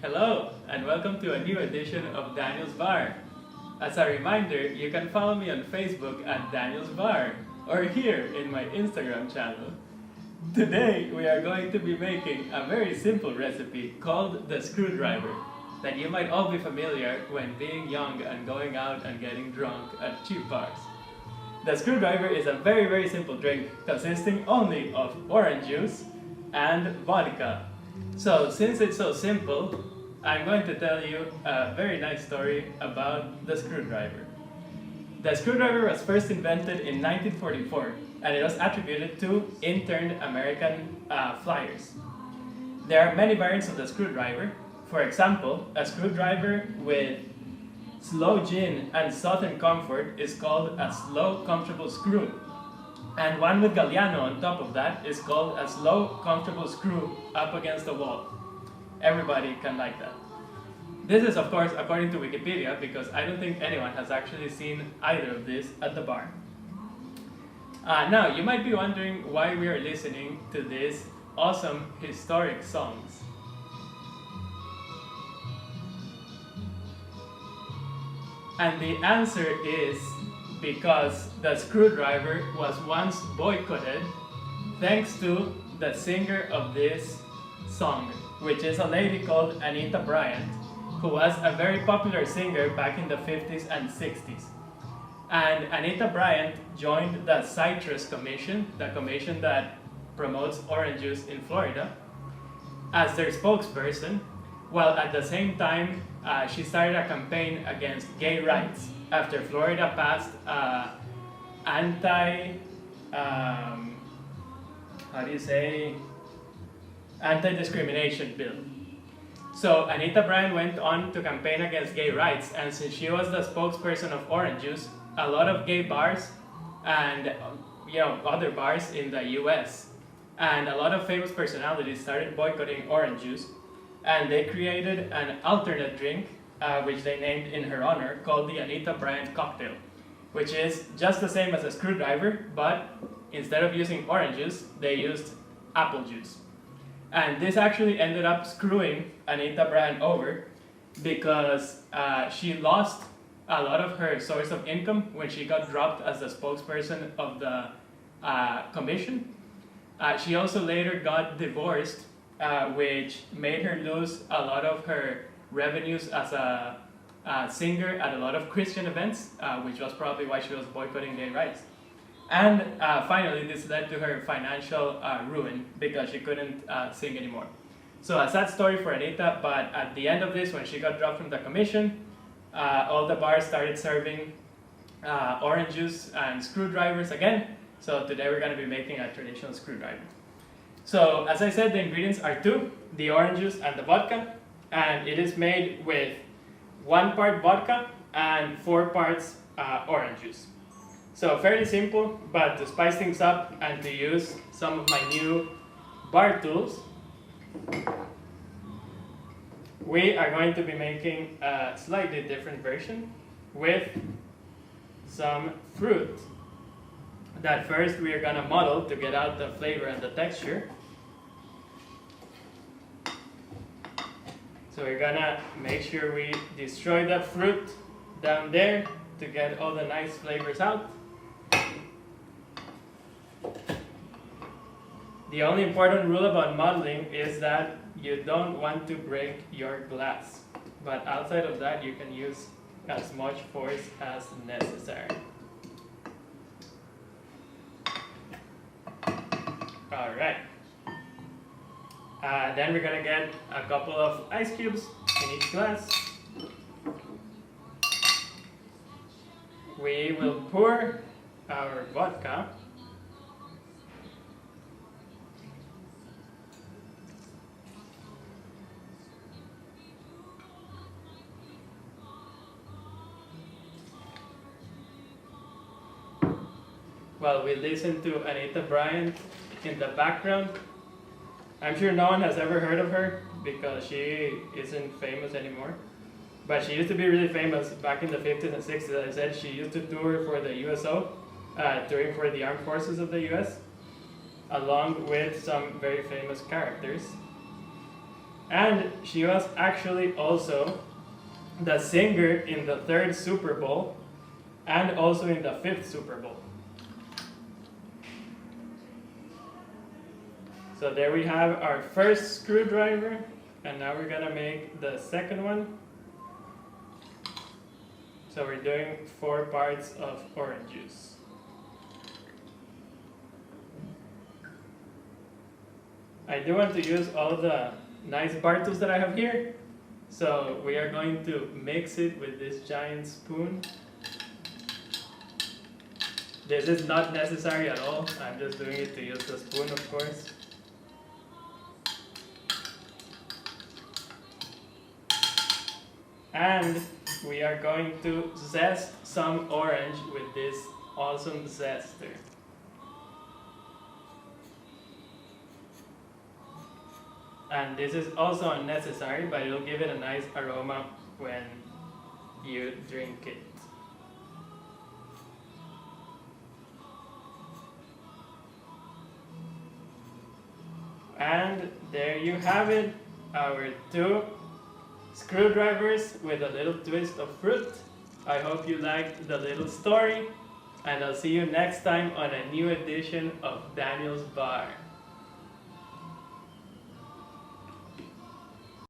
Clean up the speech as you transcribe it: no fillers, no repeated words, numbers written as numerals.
Hello, and welcome to a new edition of Daniel's Bar. As a reminder, you can follow me on Facebook at Daniel's Bar, or here in my Instagram channel. Today, we are going to be making a very simple recipe called the screwdriver that you might all be familiar when being young and going out and getting drunk at cheap bars. The screwdriver is a very simple drink consisting only of orange juice and vodka. So since it's so simple, I'm going to tell you a very nice story about the screwdriver. The screwdriver was first invented in 1944 and it was attributed to interned American flyers. There are many variants of the screwdriver. For example, a screwdriver with slow gin and southern comfort is called a slow comfortable screw. And one with Galliano on top of that is called a slow comfortable screw up against the wall. Everybody can like that. This is of course according to Wikipedia because I don't think anyone has actually seen either of these at the bar. Now you might be wondering why we are listening to these awesome historic songs. And the answer is because the screwdriver was once boycotted thanks to the singer of this song, which is a lady called Anita Bryant, who was a very popular singer back in the 50s and 60s. And Anita Bryant joined the Citrus Commission, the commission that promotes orange juice in Florida, as their spokesperson, while at the same time she started a campaign against gay rights after Florida passed anti-discrimination bill. So Anita Bryant went on to campaign against gay rights, and since she was the spokesperson of orange juice, a lot of gay bars and other bars in the US and a lot of famous personalities started boycotting orange juice, and they created an alternate drink which they named in her honor, called the Anita Bryant cocktail, which is just the same as a screwdriver, but instead of using orange juice, they used apple juice. And this actually ended up screwing Anita Bryant over because she lost a lot of her source of income when she got dropped as the spokesperson of the commission. She also later got divorced, which made her lose a lot of her revenues as a singer at a lot of Christian events, which was probably why she was boycotting gay rights. And finally, this led to her financial ruin because she couldn't sing anymore. So a sad story for Anita, but at the end of this, when she got dropped from the commission, all the bars started serving orange juice and screwdrivers again. So today we're going to be making a traditional screwdriver. So as I said, the ingredients are two, the orange juice and the vodka, and it is made with 1 part vodka and 4 parts orange juice. So fairly simple, but to spice things up and to use some of my new bar tools, we are going to be making a slightly different version with some fruit that first we are going to muddle to get out the flavor and the texture. So we're going to make sure we destroy the fruit down there to get all the nice flavors out. The only important rule about muddling is that you don't want to break your glass. But outside of that, you can use as much force as necessary. Alright. Then we're gonna get a couple of ice cubes in each glass. We will pour our vodka. While we listen to Anita Bryant in the background. I'm sure no one has ever heard of her because she isn't famous anymore. But she used to be really famous back in the 50s and 60s. As I said, she used to tour for the USO, touring for the armed forces of the US, along with some very famous characters. And she was actually also the singer in the 3rd Super Bowl and also in the 5th Super Bowl. So there we have our first screwdriver, and now we're gonna make the second one. So we're doing 4 parts of orange juice. I do want to use all the nice bar tools that I have here. So we are going to mix it with this giant spoon. This is not necessary at all. I'm just doing it to use the spoon, of course. And we are going to zest some orange with this awesome zester. And this is also unnecessary, but it'll give it a nice aroma when you drink it. And there you have it, our 2 screwdrivers with a little twist of fruit. I hope you liked the little story, and I'll see you next time on a new edition of Daniel's Bar.